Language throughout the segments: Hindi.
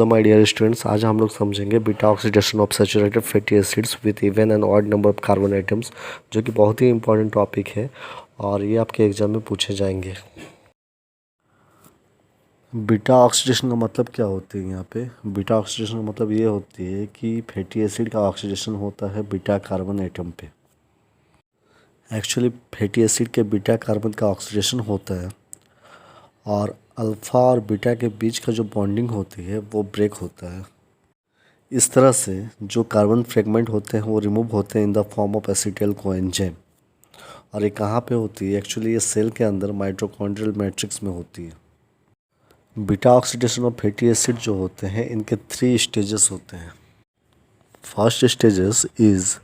हेलो माय डियर स्टूडेंट्स, आज हम लोग समझेंगे beta oxidation of saturated fatty acids with even and odd number of carbon atoms, जो कि बहुत ही इंपॉर्टेंट टॉपिक है और ये आपके एग्जाम में पूछे जाएंगे। बीटा ऑक्सीडेशन का मतलब क्या होती है? यहाँ पे बीटा ऑक्सीडेशन का मतलब ये होती है कि फैटी एसिड का ऑक्सीडेशन होता है बीटा कार्बन आइटम पे। एक्चुअली फैटी एसिड के बीटा कार्बन का ऑक्सीडेशन होता है और अल्फ़ा और बीटा के बीच का जो बॉन्डिंग होती है वो ब्रेक होता है। इस तरह से जो कार्बन फ्रेगमेंट होते हैं वो रिमूव होते हैं in the form of acetyl coenzyme. और ये कहाँ पे होती है? एक्चुअली ये सेल के अंदर माइटोकॉन्ड्रियल मैट्रिक्स में होती है। Beta oxidation of fatty acid जो होते हैं इनके 3 स्टेजेस होते हैं। First stages is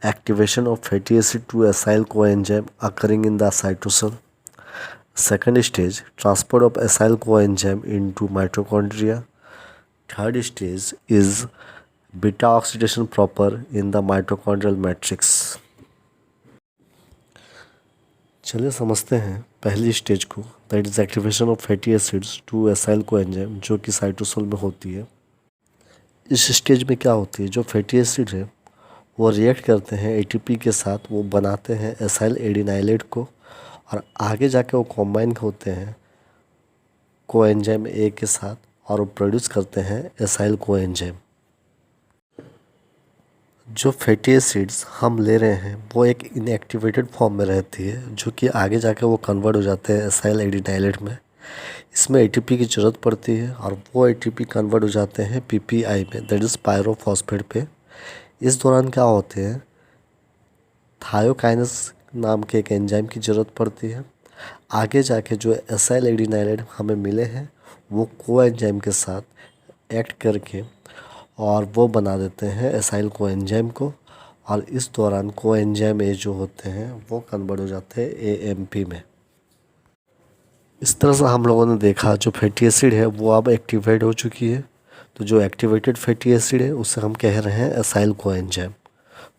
activation of fatty acid to acyl coenzyme occurring in the cytosol. Second stage, transport of acyl coenzyme into mitochondria. Third stage is beta oxidation proper in the mitochondrial matrix. चलिए समझते हैं पहली स्टेज को, that is activation of fatty acids to acyl coenzyme, जो कि साइटोसोल में होती है। इस स्टेज में क्या होती है? जो फैटी एसिड है वो रिएक्ट करते हैं एटीपी के साथ, वो बनाते हैं एसाइल एडिनाइलेट को और आगे जाके वो कॉम्बाइन होते हैं कोएंजाइम ए के साथ और वो प्रोड्यूस करते हैं एसाइल कोएंजाइम। जो फैटी एसिड्स हम ले रहे हैं वो एक इनएक्टिवेटेड फॉर्म में रहती है, जो कि आगे जाके वो कन्वर्ट हो जाते हैं एसाइल एडिनाइलेट में। इसमें एटीपी की ज़रूरत पड़ती है और वो एटीपी कन्वर्ट हो जाते हैं पीपीआई में, दैट इज़ पायरोफॉस्फेट पे। इस दौरान क्या होते हैं? थायोकाइनेस नाम के एक एंजाइम की ज़रूरत पड़ती है। आगे जाके जो एसाइल एडिनाइलेट हमें मिले हैं वो कोएंजाइम के साथ एक्ट करके और वो बना देते हैं एसाइल कोएंजाइम को, और इस दौरान कोएंजाइम ए जो होते हैं वो कन्वर्ट हो जाते हैं एएमपी में। इस तरह से हम लोगों ने देखा जो फैटी एसिड है वो अब एक्टिवेट हो चुकी है। तो जो एक्टिवेटेड फैटी एसिड है उसे हम कह रहे हैं एसाइल कोएंजाइम।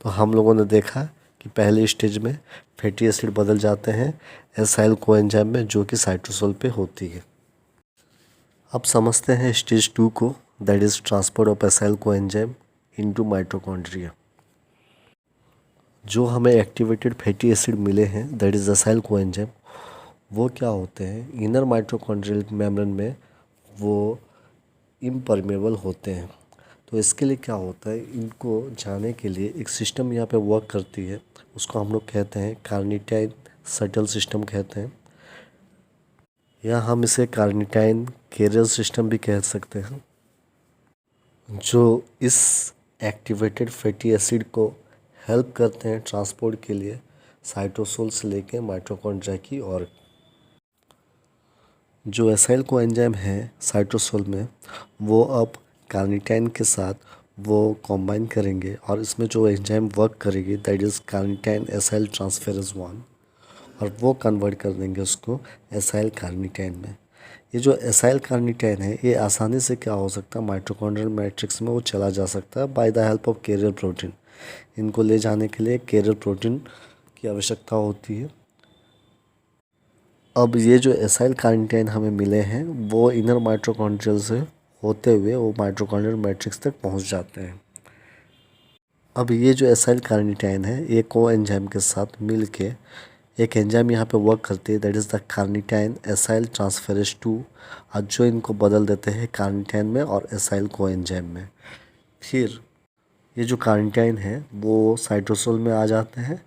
तो हम लोगों ने देखा कि पहले स्टेज में फैटी एसिड बदल जाते हैं एसाइल कोएंजाइम में, जो कि साइटोसोल पे होती है। अब समझते हैं स्टेज 2 को, that is transport of acyl coenzyme into mitochondria. जो हमें एक्टिवेटेड फैटी एसिड मिले हैं दैट इज़ एसाइल कोएंजाइम, वो क्या होते हैं? इनर माइटोकॉन्ड्रियल मेम्ब्रेन में वो इम्परमेबल होते हैं। तो इसके लिए क्या होता है? इनको जाने के लिए एक सिस्टम यहाँ पे वर्क करती है, उसको हम लोग कहते हैं कार्निटाइन शटल सिस्टम कहते हैं, या हम इसे कार्निटाइन कैरियर सिस्टम भी कह सकते हैं, जो इस एक्टिवेटेड फैटी एसिड को हेल्प करते हैं ट्रांसपोर्ट के लिए साइटोसोल से लेके माइटोकॉन्ड्रिया की ओर। जो एसाइल कोएंजाइम है साइटोसोल में वो अब कार्निटाइन के साथ वो कॉम्बाइन करेंगे और इसमें जो एंजाइम वर्क करेगी that is carnitine acyl transferase 1, और वो कन्वर्ट कर देंगे उसको एसाइल कार्निटाइन में। ये जो एसाइल कार्निटाइन है ये आसानी से क्या हो सकता है? माइटोकॉन्ड्रियल मैट्रिक्स में वो चला जा सकता है by the help of carrier protein. इनको ले जाने के लिए कैरियर प्रोटीन की आवश्यकता होती है। अब ये जो एसाइल कार्निटाइन हमें मिले हैं वो इनर माइटोकॉन्ड्रियल से होते हुए वो माइटोकॉन्ड्रियल मैट्रिक्स तक पहुंच जाते हैं। अब ये जो एसाइल कार्निटाइन है ये को एंजाइम के साथ मिल के एक एंजाइम यहाँ पे वर्क करती है, that is the carnitine acyl transferase 2, और जो इनको बदल देते हैं कार्निटाइन में और एसाइल को एंजाइम में। फिर ये जो कार्निटाइन है वो साइटोसोल में आ जाते हैं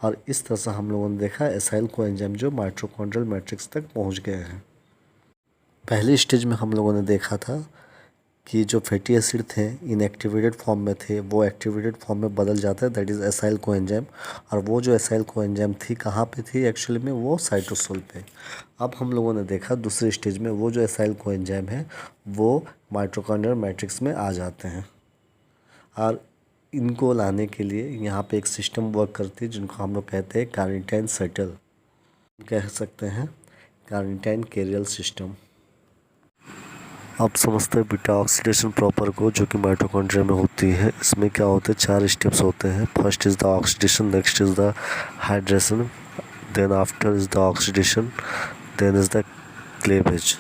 और इस तरह से हम लोगों ने देखा एसाइल कोएंजाइम जो माइटोकॉन्ड्रियल मैट्रिक्स तक पहुंच गए हैं। पहली स्टेज में हम लोगों ने देखा था कि जो फैटी एसिड थे इनएक्टिवेटेड फॉर्म में थे वो एक्टिवेटेड फॉर्म में बदल जाता है, दैट इज़ एसाइल कोएंजाइम। और वो जो एसाइल कोएंजाइम थी कहाँ पे थी एक्चुअली में? वो साइटोसोल पे। अब हम लोगों ने देखा दूसरी स्टेज में वो जो एसाइल कोएंजाइम है वो माइटोकॉन्ड्रियल मैट्रिक्स में आ जाते हैं, और इनको लाने के लिए यहाँ पे एक सिस्टम वर्क करती है जिनको हम लोग कहते हैं कार्निटाइन शटल, कह सकते हैं कार्निटाइन कैरियर सिस्टम। अब समझते हैं बीटा ऑक्सीडेशन प्रॉपर को, जो कि माइटोकॉन्ड्रिया में होती है। इसमें क्या होते हैं? 4 स्टेप्स होते हैं। First is the oxidation, next is the hydration, then after is the oxidation, then is the cleavage.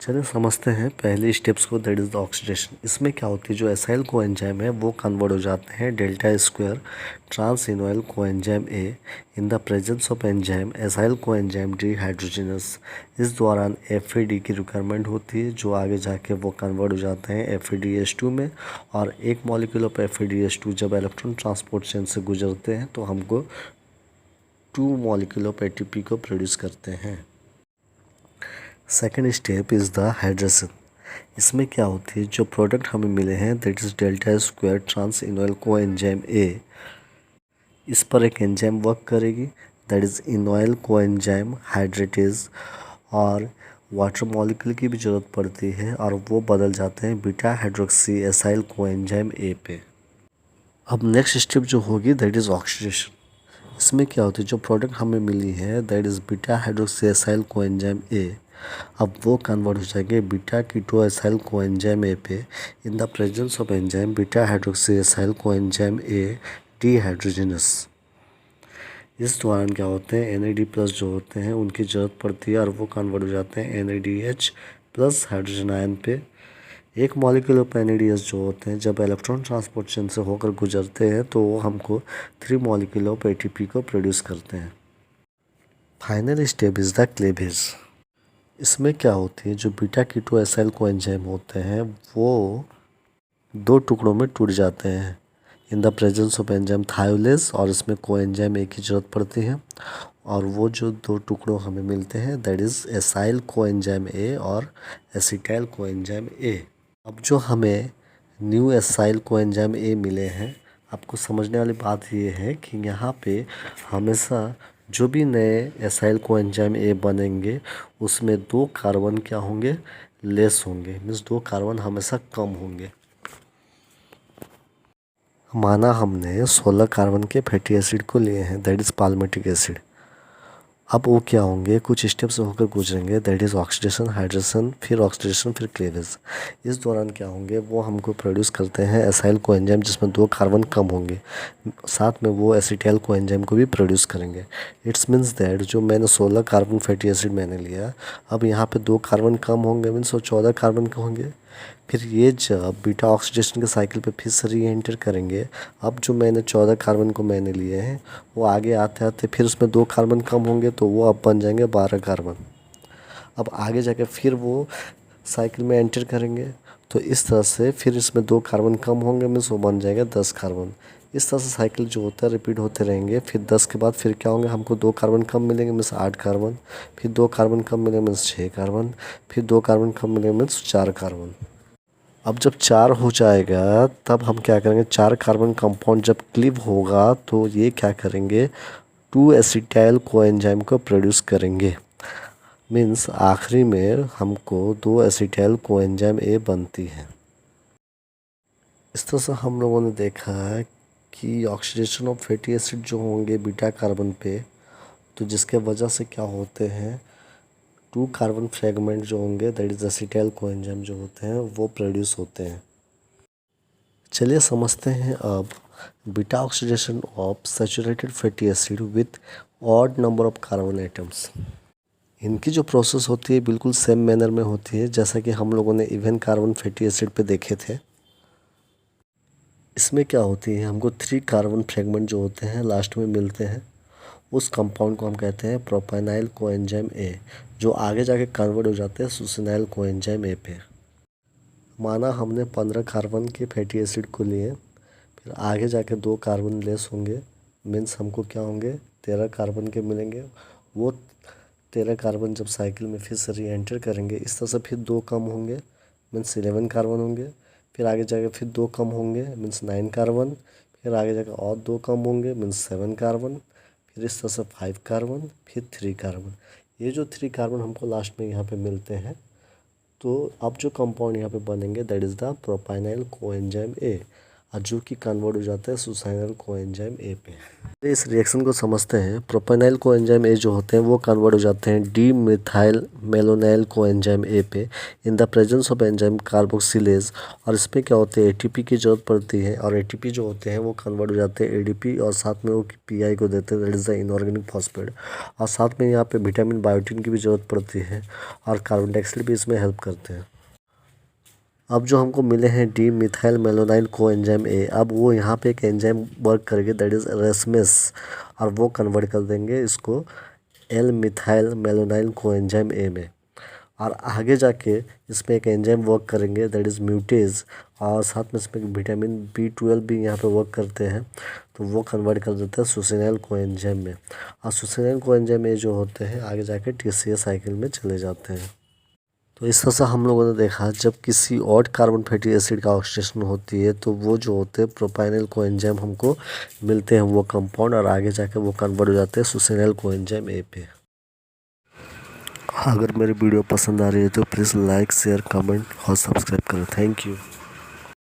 चलिए समझते हैं पहले स्टेप्स को, दैट इज़ द ऑक्सीडेशन। इसमें क्या होती है, जो एसाइल कोएंजाइम है वो कन्वर्ट हो जाते हैं delta square trans enoyl coenzyme A in the presence of enzyme acyl coenzyme dehydrogenase. इस दौरान एफ की रिक्वायरमेंट होती है, जो आगे जाके वो कन्वर्ट हो जाते हैं FADH2 में, और एक मॉलिक्यूल ऑफ FADH2 जब इलेक्ट्रॉन ट्रांसपोर्ट चेन से गुजरते हैं तो हमको 2 मॉलिक्यूल ऑफ ATP को प्रोड्यूस करते हैं। Second step is the hydration. इसमें क्या होती है, जो प्रोडक्ट हमें मिले हैं that is delta square trans enoyl coenzyme A, इस पर एक एंजाइम वर्क करेगी that is enoyl coenzyme hydratase, और वाटर मॉलिक्यूल की भी ज़रूरत पड़ती है और वो बदल जाते हैं beta hydroxy acyl coenzyme A पे। अब नेक्स्ट स्टेप जो होगी दैट इज़ ऑक्सीडेशन। इसमें क्या होती है, जो प्रोडक्ट हमें मिली है that is beta hydroxy acyl coenzyme A, अब वो कन्वर्ट हो जाएंगे beta keto acyl coenzyme A पे in the presence of enzyme beta hydroxy acyl coenzyme A dehydrogenase. इस दौरान क्या होते हैं, NAD+ जो होते हैं उनकी ज़रूरत पड़ती है और वो कन्वर्ट हो जाते हैं NADH+ हाइड्रोजन आयन पे। एक मॉलिक्यूल ऑफ NADH जो होते हैं जब इलेक्ट्रॉन ट्रांसपोर्ट चेन से होकर गुजरते हैं तो वो हमको 3 मॉलिक्यूल ऑफ ATP को प्रोड्यूस करते हैं। Final step is the cleavage. इसमें क्या होती है, जो बीटा कीटो एसाइल कोएंजाइम होते हैं वो 2 टुकड़ों में टूट जाते हैं in the presence of enzyme thiolase, और इसमें कोएंजाइम ए की ज़रूरत पड़ती है, और वो जो 2 टुकड़ों हमें मिलते हैं that is acyl coenzyme A और एसिटाइल कोएंजाइम ए। अब जो हमें न्यू एसाइल कोएंजाइम ए मिले हैं, आपको समझने वाली बात ये है कि यहाँ पे हमेशा जो भी नए एसाइल कोएंजाइम ए बनेंगे उसमें 2 कार्बन क्या होंगे, लेस होंगे, मीन्स 2 कार्बन हमेशा कम होंगे। माना हमने 16 कार्बन के फैटी एसिड को लिए हैं दैट इज़ पाल्मिटिक एसिड। अब वो क्या होंगे, कुछ स्टेप से होकर गुजरेंगे दैट इज़ ऑक्सीडेशन, हाइड्रेशन, फिर ऑक्सीडेशन, फिर क्लेवेज। इस दौरान क्या होंगे, वो हमको प्रोड्यूस करते हैं एसाइल कोएंजाइम जिसमें 2 कार्बन कम होंगे, साथ में वो एसिटाइल कोएंजाइम को भी प्रोड्यूस करेंगे। इट्स मीन्स दैट जो मैंने 16 कार्बन फैटी एसिड मैंने लिया, अब यहाँ पे 2 कार्बन कम होंगे मीन्स वो 14 कार्बन के होंगे। फिर ये जब बीटा ऑक्सीडेशन के साइकिल पे फिर से री एंटर करेंगे, अब जो मैंने 14 कार्बन को मैंने लिए हैं वो आगे आते आते फिर उसमें 2 कार्बन कम होंगे तो वो अब बन जाएंगे 12 कार्बन। अब आगे जाके फिर वो साइकिल में एंटर करेंगे तो इस तरह से फिर इसमें 2 कार्बन कम होंगे मीन्स वो बन जाएगा 10 कार्बन। इस तरह से साइकिल जो होता है रिपीट होते रहेंगे। फिर 10 के बाद फिर क्या होंगे, हमको 2 कार्बन कम मिलेंगे मीन्स 8 कार्बन, फिर 2 कार्बन कम मिलेंगे मीन्स 6 कार्बन, फिर 2 कार्बन कम मिलेंगे मीन्स 4 कार्बन। अब जब 4 हो जाएगा तब हम क्या करेंगे, 4 कार्बन कंपाउंड जब क्लीव होगा तो ये क्या करेंगे, 2 एसिटाइल कोएंजाइम को प्रोड्यूस करेंगे, मीन्स आखिरी में हमको 2 एसिटाइल कोएंजाइम ए बनती है। इस तरह से हम लोगों ने देखा है कि ऑक्सीडेशन ऑफ फैटी एसिड जो होंगे बीटा कार्बन पे, तो जिसके वजह से क्या होते हैं, 2 कार्बन फ्रेगमेंट जो होंगे दैट इज़ एसिटाइल कोएंजाइम जो होते हैं वो प्रोड्यूस होते हैं। चलिए समझते हैं अब beta oxidation of saturated fatty acid with odd number of carbon atoms. इनकी जो प्रोसेस होती है बिल्कुल सेम मैनर में होती है जैसा कि हम लोगों ने इवन कार्बन फैटी एसिड पे देखे थे। इसमें क्या होती है, हमको 3 कार्बन फ्रेगमेंट जो होते हैं लास्ट में मिलते हैं, उस कंपाउंड को हम कहते हैं प्रोपेनाइल कोएंजाइम ए, जो आगे जाके कन्वर्ट हो जाते हैं सुसिनाइल कोएंजाइम ए पे। माना हमने 15 कार्बन के फैटी एसिड को लिए, फिर आगे जाके 2 कार्बन लेस होंगे, मीन्स हमको क्या होंगे 13 कार्बन के मिलेंगे। वो 13 कार्बन जब साइकिल में फिर से री एंटर करेंगे इस तरह से फिर 2 कम होंगे मीन्स 11 कार्बन होंगे, फिर आगे जाके फिर 2 कम होंगे मीन्स 9 कार्बन, फिर आगे जाकर और 2 कम होंगे मीन्स 7 कार्बन, फिर इस तरह से 5 कार्बन, फिर 3 कार्बन। ये जो 3 कार्बन हमको लास्ट में यहाँ पे मिलते हैं, तो अब जो कंपाउंड यहाँ पे बनेंगे that is the propionyl coenzyme A. और जो कि कन्वर्ट हो जाता है सुसाइनल कोएंजाइम ए पे। इस रिएक्शन को समझते हैं। प्रोपेनाइल कोएंजाइम ए जो होते हैं वो कन्वर्ट हो जाते हैं डी मिथाइल मेलोनाइल कोएंजाइम ए पे in the presence of enzyme carboxylase. और इसमें क्या होते हैं एटीपी की जरूरत पड़ती है और एटीपी जो होते हैं वो कन्वर्ट हो जाते हैं एडीपी और साथ में वो पीआई को देते हैं, that is the inorganic phosphate. और साथ में यहाँ पे विटामिन बायोटिन की भी जरूरत पड़ती है और कार्बन डाइऑक्साइड भी इसमें हेल्प करते हैं। अब जो हमको मिले हैं डी मिथाइल मेलोनाइल कोएंजाइम ए, अब वो यहाँ पे एक एंजाइम वर्क करेंगे दैट इज़ रेसमेस और वो कन्वर्ट कर देंगे इसको एल मिथाइल मेलोनाइल कोएंजाइम ए में। और आगे जाके इसमें एक एंजाइम वर्क करेंगे दैट इज़ म्यूटेज और साथ में इसमें विटामिन B12 भी यहाँ पे वर्क करते हैं, तो वो कन्वर्ट कर देते हैं सुसेनाइल कोएंजाइम में। और सुसेनाइल कोएंजाइम ए जो होते हैं आगे जाके TCA साइकिल में चले जाते हैं। तो इस तरह से हम लोगों ने देखा जब किसी और कार्बन फैटी एसिड का ऑक्सीडेशन होती है तो वो जो होते हैं प्रोपाइनल कोएंजाइम हमको मिलते हैं वो कंपाउंड और आगे जाके वो कन्वर्ट हो जाते हैं सुसेनाइल कोएंजाइम ए पे। अगर मेरी वीडियो पसंद आ रही है तो प्लीज़ लाइक शेयर कमेंट और सब्सक्राइब करें। Thank you.